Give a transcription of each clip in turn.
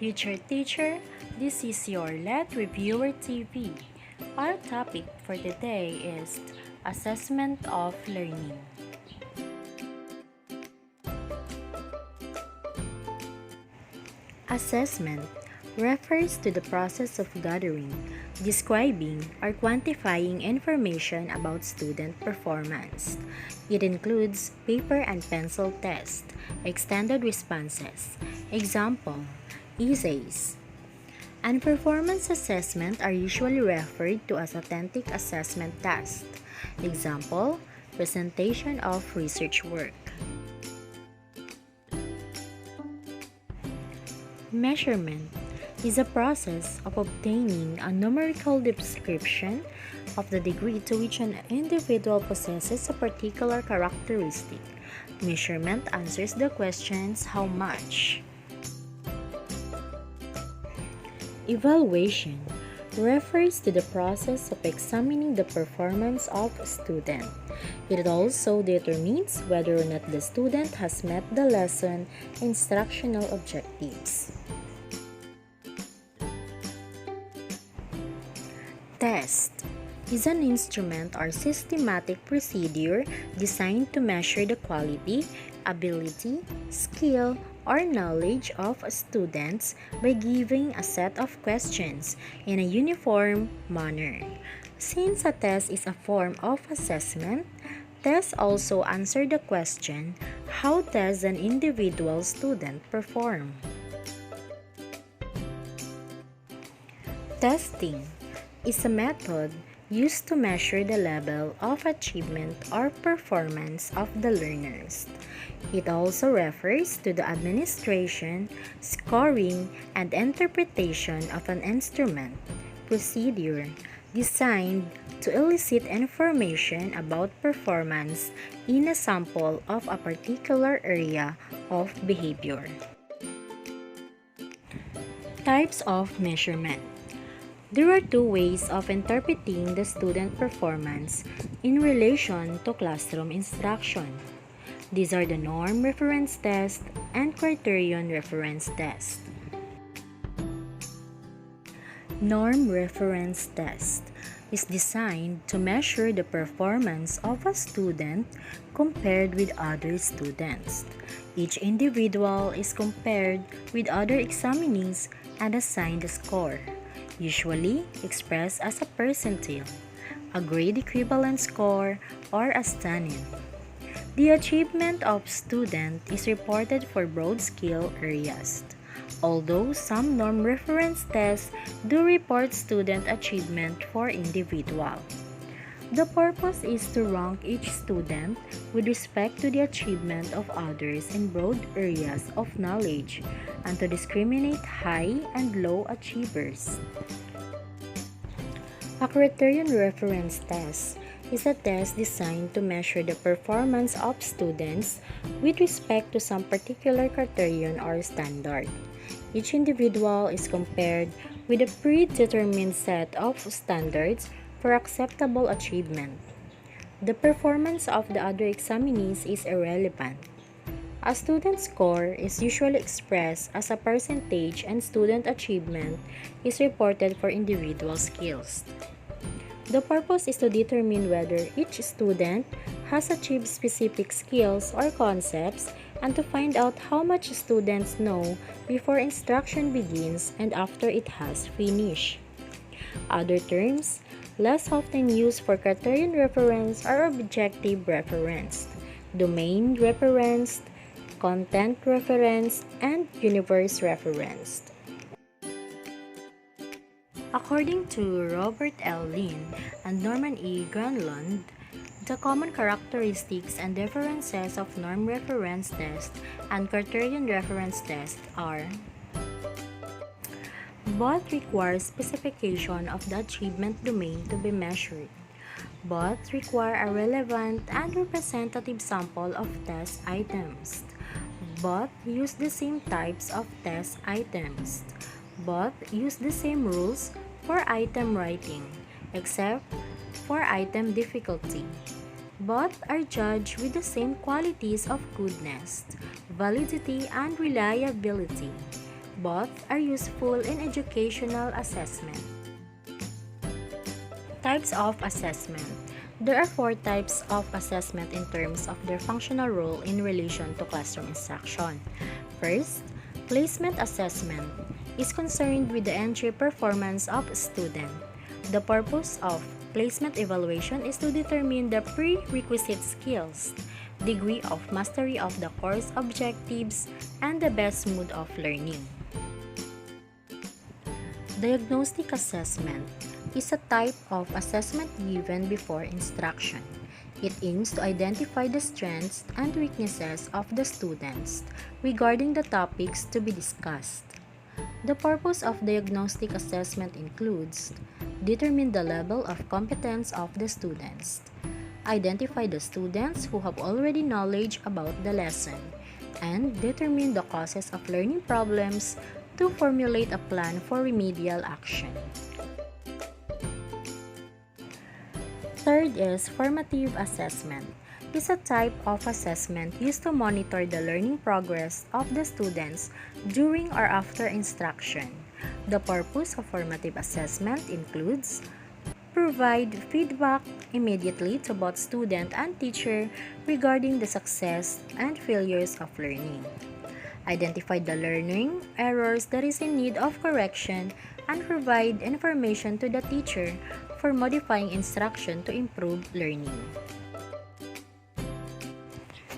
future teacher. This is your Let Reviewer TV. Our topic for today is assessment of learning. Assessment refers to the process of gathering, describing, or quantifying information about student performance. It includes paper and pencil tests, extended responses, example, essays, and performance assessment are usually referred to as authentic assessment tasks. Example, presentation of research work. Measurement is a process of obtaining a numerical description of the degree to which an individual possesses a particular characteristic. Measurement answers the questions how much. Evaluation refers to the process of examining the performance of a student. It also determines whether or not the student has met the lesson instructional objectives. Test is an instrument or systematic procedure designed to measure the quality, ability, skill, or knowledge of students by giving a set of questions in a uniform manner. Since a test is a form of assessment, tests also answer the question, how does an individual student perform? Testing is a method used to measure the level of achievement or performance of the learners. It also refers to the administration, scoring, and interpretation of an instrument procedure designed to elicit information about performance in a sample of a particular area of behavior. Types of measurement. There are two ways of interpreting the student performance in relation to classroom instruction. These are the norm reference test and criterion reference test. Norm reference test is designed to measure the performance of a student compared with other students. Each individual is compared with other examinees and assigned a score, usually expressed as a percentile, a grade equivalent score, or a standing. The achievement of student is reported for broad skill areas, although some norm reference tests do report student achievement for individual. The purpose is to rank each student with respect to the achievement of others in broad areas of knowledge and to discriminate high and low achievers. A criterion reference test is a test designed to measure the performance of students with respect to some particular criterion or standard. Each individual is compared with a predetermined set of standards for acceptable achievement. The performance of the other examinees is irrelevant. A student score is usually expressed as a percentage and student achievement is reported for individual skills. The purpose is to determine whether each student has achieved specific skills or concepts and to find out how much students know before instruction begins and after it has finished. Other terms, less often used for criterion reference are objective reference, domain reference, content reference, and universe reference. According to Robert L. Lynn and Norman E. Granlund, the common characteristics and differences of norm reference test and criterion reference test are: both require specification of the achievement domain to be measured. Both require a relevant and representative sample of test items. Both use the same types of test items. Both use the same rules for item writing, except for item difficulty. Both are judged with the same qualities of goodness, validity, and reliability. Both are useful in educational assessment. Types of assessment. There are 4 types of assessment in terms of their functional role in relation to classroom instruction. First, placement assessment is concerned with the entry performance of a student. The purpose of placement evaluation is to determine the prerequisite skills, degree of mastery of the course objectives, and the best mood of learning. Diagnostic assessment is a type of assessment given before instruction. It aims to identify the strengths and weaknesses of the students regarding the topics to be discussed. The purpose of diagnostic assessment includes determine the level of competence of the students, identify the students who have already knowledge about the lesson, and determine the causes of learning problems to formulate a plan for remedial action. Third is formative assessment. It's a type of assessment used to monitor the learning progress of the students during or after instruction. The purpose of formative assessment includes provide feedback immediately to both student and teacher regarding the success and failures of learning. Identify the learning errors that is in need of correction and provide information to the teacher for modifying instruction to improve learning.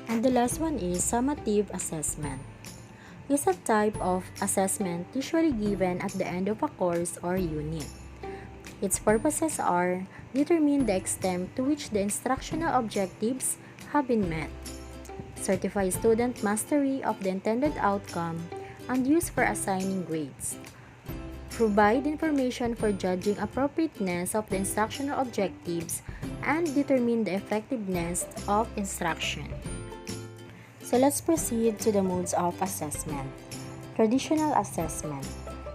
And the last one is summative assessment. It's a type of assessment usually given at the end of a course or unit. Its purposes are determine the extent to which the instructional objectives have been met, certify student mastery of the intended outcome, and use for assigning grades. Provide information for judging appropriateness of the instructional objectives and determine the effectiveness of instruction. So let's proceed to the modes of assessment. Traditional assessment,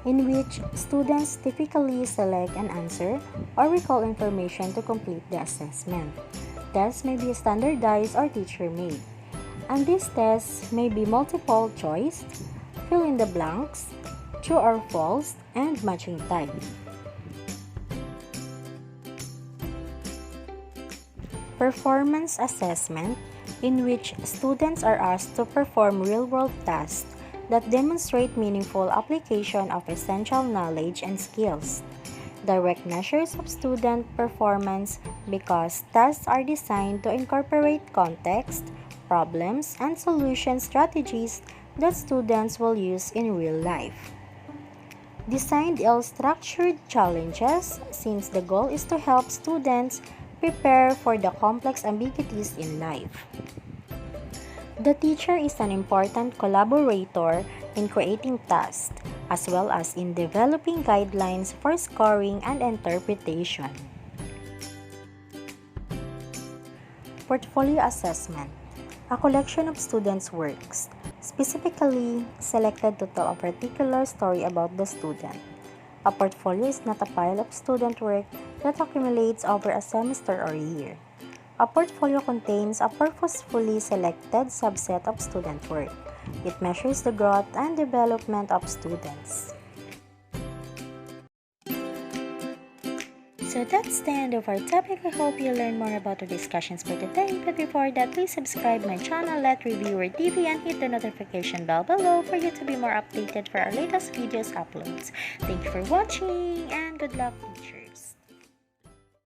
in which students typically select an answer or recall information to complete the assessment. Tests may be standardized or teacher-made, and these tests may be multiple choice, fill in the blanks, true or false, and matching type. Performance assessment, in which students are asked to perform real-world tasks that demonstrate meaningful application of essential knowledge and skills. Direct measures of student performance because tasks are designed to incorporate context, problems, and solution strategies that students will use in real life. Designed ill-structured challenges, since the goal is to help students prepare for the complex ambiguities in life. The teacher is an important collaborator in creating tasks, as well as in developing guidelines for scoring and interpretation. Portfolio assessment, a collection of students' works, specifically selected to tell a particular story about the student. A portfolio is not a pile of student work that accumulates over a semester or year. A portfolio contains a purposefully selected subset of student work. It measures the growth and development of students. So that's the end of our topic. I hope you learned more about the discussions for today. But before that, please subscribe my channel at Reviewer TV and hit the notification bell below for you to be more updated for our latest videos uploads. Thank you for watching and good luck, teachers.